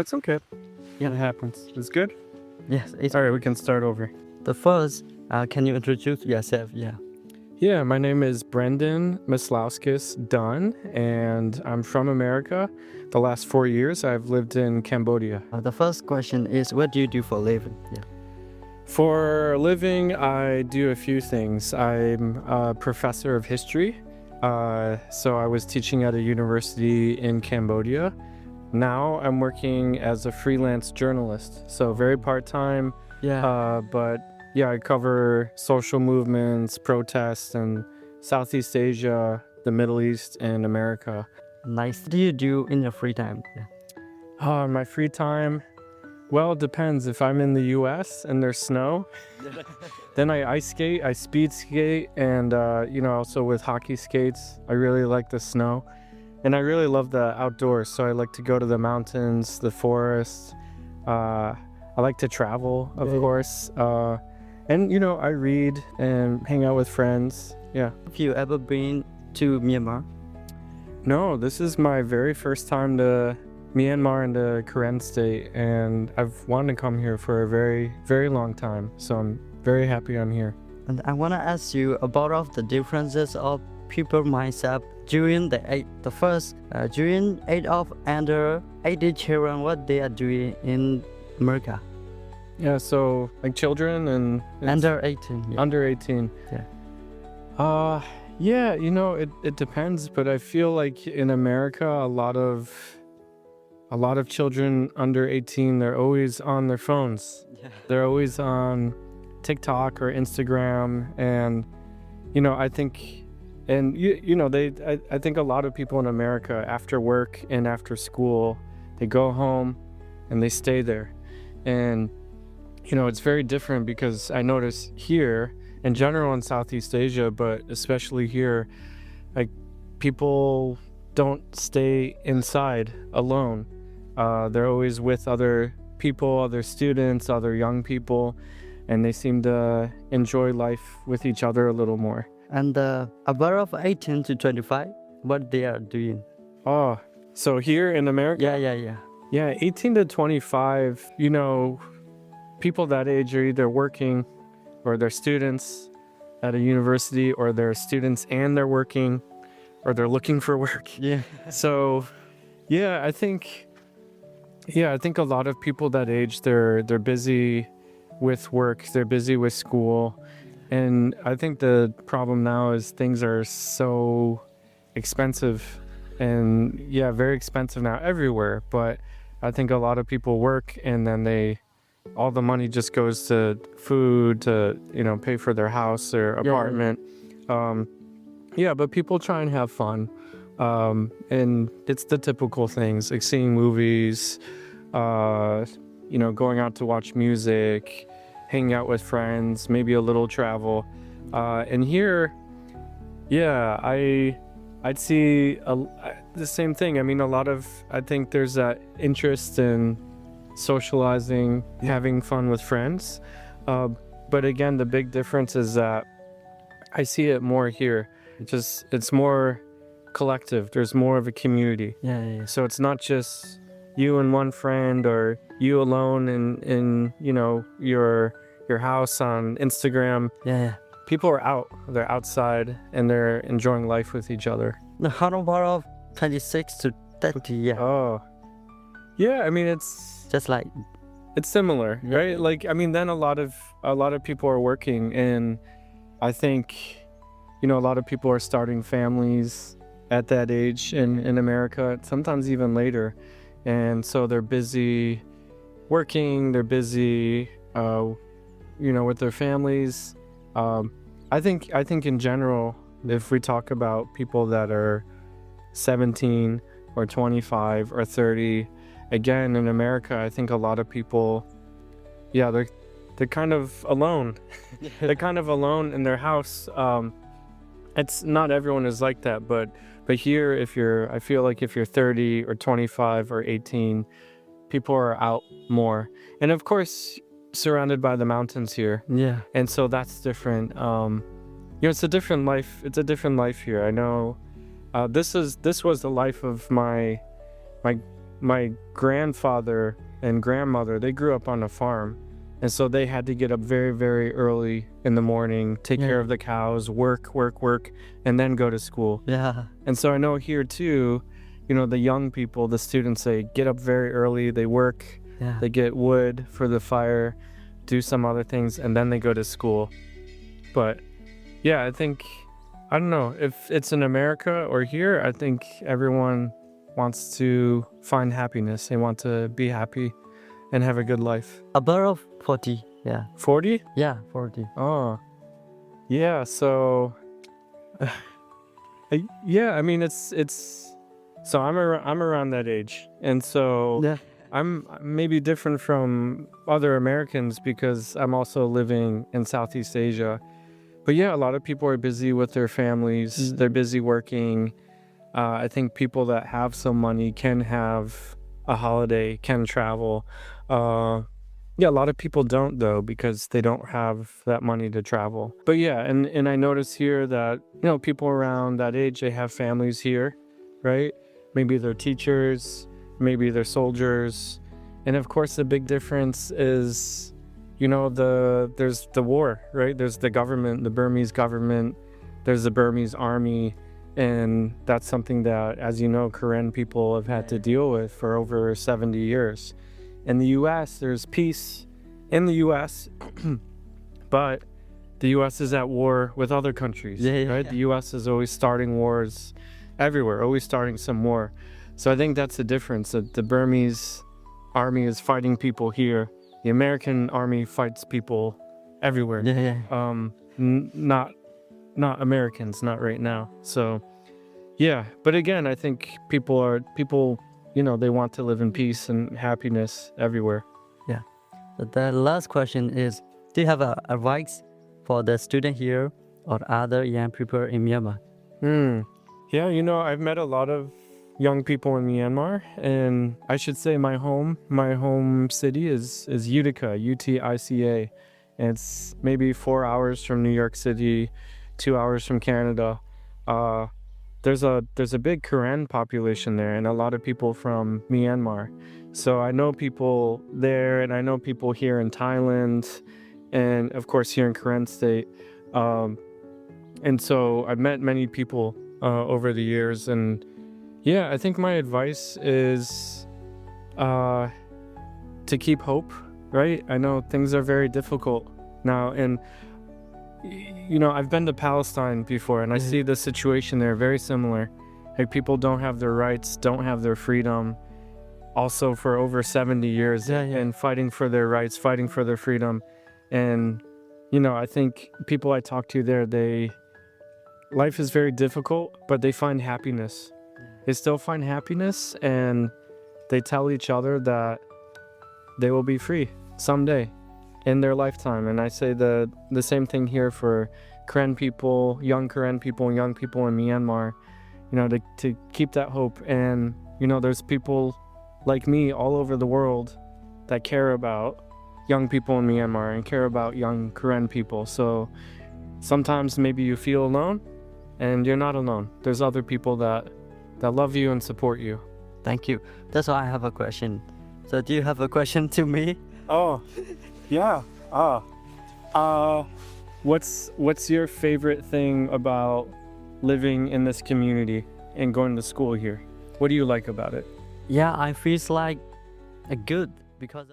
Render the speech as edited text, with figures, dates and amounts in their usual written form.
It's okay. Yeah. It happens. It's good? Yes, it's All right, we can start over. the first. Can you introduce yourself? Yeah. Yeah, my name is Brendan Maslowskis Dunn, and I'm from America. The last 4 years, I've lived in Cambodia. The first question is, what do you do for a living? Yeah. For a living, I do a few things. I'm a professor of history. So I was teaching at a university in Cambodia. Now I'm working as a freelance journalist. So very part-time, Yeah. but yeah, I cover social movements, protests in Southeast Asia, the Middle East, and America. Nice. What do you do in your free time? Yeah. My free time, well, it depends. If I'm in the US and there's snow, then I ice skate, I speed skate, and also with hockey skates. I really like the snow, and I really love the outdoors. So I like to go to the mountains, the forests. I like to travel, of course. And I read and hang out with friends. Yeah. Have you ever been to Myanmar? No, this is my very first time to Myanmar and the Karen state, and I've wanted to come here for a very, very long time. So I'm very happy I'm here. And I want to ask you about of the differences of people mindset during the age of under 18 children, what they are doing in America. Yeah, so like children and Under 18. Yeah. under 18. Yeah. Yeah, it depends, but I feel like in America a lot of children under 18, they're always on their phones. Yeah. They're always on TikTok or Instagram, and I think I think a lot of people in America after work and after school, they go home and they stay there. And it's very different because I notice here in general in Southeast Asia, but especially here, like people don't stay inside alone. They're always with other people, other students, other young people, and they seem to enjoy life with each other a little more. And above 18 to 25, what they are doing. Oh, so here in America? Yeah. Yeah, 18 to 25, people that age are either working or they're students at a university, or they're students and they're working, or they're looking for work. Yeah. So, yeah, I think a lot of people that age, they're busy with work, they're busy with school. And I think the problem now is things are so expensive, and yeah, very expensive now everywhere. But I think a lot of people work, and then all the money just goes to food, to pay for their house or apartment. But people try and have fun, and it's the typical things like seeing movies, going out to watch music, hanging out with friends, maybe a little travel. And here, yeah, I'd see the same thing. I mean, I think there's that interest in socializing, having fun with friends. But again, the big difference is that I see it more here. It's more collective. There's more of a community. Yeah. So it's not just you and one friend, or you alone in your house on Instagram. Yeah. People are out. They're outside and they're enjoying life with each other. Now, how about 26 to 30? Yeah. Oh, yeah. I mean, it's Just like. similar, Yeah. right? Like, I mean, then a lot of people are working, and I think a lot of people are starting families at that age in America, sometimes even later. And so they're busy working, they're busy with their families. I think in general, if we talk about people that are 17 or 25 or 30, again in America, I think a lot of people, yeah, they're kind of alone. They're kind of alone in their house. It's not everyone is like that, but here, I feel like if you're 30 or 25 or 18, people are out more, and of course surrounded by the mountains here. Yeah. And so that's different. It's a different life. It's a different life here. I know. This was the life of my my grandfather and grandmother, they grew up on a farm. And so they had to get up very, very early in the morning, take care of the cows, work, and then go to school. Yeah. And so I know here too, you know, the young people, the students, they get up very early, they work, they get wood for the fire, do some other things, and then they go to school. But yeah, I think, I don't know, if it's in America or here, I think everyone wants to find happiness. They want to be happy and have a good life. Above 40. Yeah. 40? Yeah, 40. Oh, yeah. So, yeah. I mean, it's. So I'm around that age, and so I'm maybe different from other Americans because I'm also living in Southeast Asia. But yeah, a lot of people are busy with their families. They're busy working. I think people that have some money can have a holiday, can travel. Yeah, a lot of people don't though, because they don't have that money to travel. But yeah, and I notice here that, you know, people around that age, they have families here, right? Maybe they're teachers, maybe they're soldiers. And of course, the big difference is, you know, there's the war, right? There's the government, the Burmese government, there's the Burmese army. And that's something that, as you know, Karen people have had to deal with for over 70 years. In the US, there's peace in the US, but the US is at war with other countries, right? The US is always starting wars everywhere, always starting some war. So I think that's the difference, that the Burmese army is fighting people here. The American army fights people everywhere. Not Americans, not right now. So yeah, but again, I think people, you know, they want to live in peace and happiness everywhere. Yeah. The last question is, do you have advice for the student here or other young people in Myanmar? Yeah, you know, I've met a lot of young people in Myanmar, and I should say my home city is Utica, Utica. And it's maybe 4 hours from New York City, 2 hours from Canada. There's a big Karen population there, and a lot of people from Myanmar. So I know people there, and I know people here in Thailand, and of course here in Karen State. And so I've met many people over the years, and yeah, I think my advice is to keep hope, right? I know things are very difficult now, and you know, I've been to Palestine before, and I see the situation there very similar. Like, people don't have their rights, don't have their freedom, also for over 70 years, and fighting for their rights, fighting for their freedom. And, you know, I think people I talk to there, life is very difficult, but they find happiness. They still find happiness, and they tell each other that they will be free someday in their lifetime. And I say the same thing here for Karen people, young Karen people, and young people in Myanmar, you know, to keep that hope. And, you know, there's people like me all over the world that care about young people in Myanmar and care about young Karen people. So sometimes maybe you feel alone, and you're not alone. There's other people that love you and support you. Thank you. That's why I have a question. So do you have a question to me? Oh, yeah. What's your favorite thing about living in this community and going to school here? What do you like about it? Yeah, I feel like good because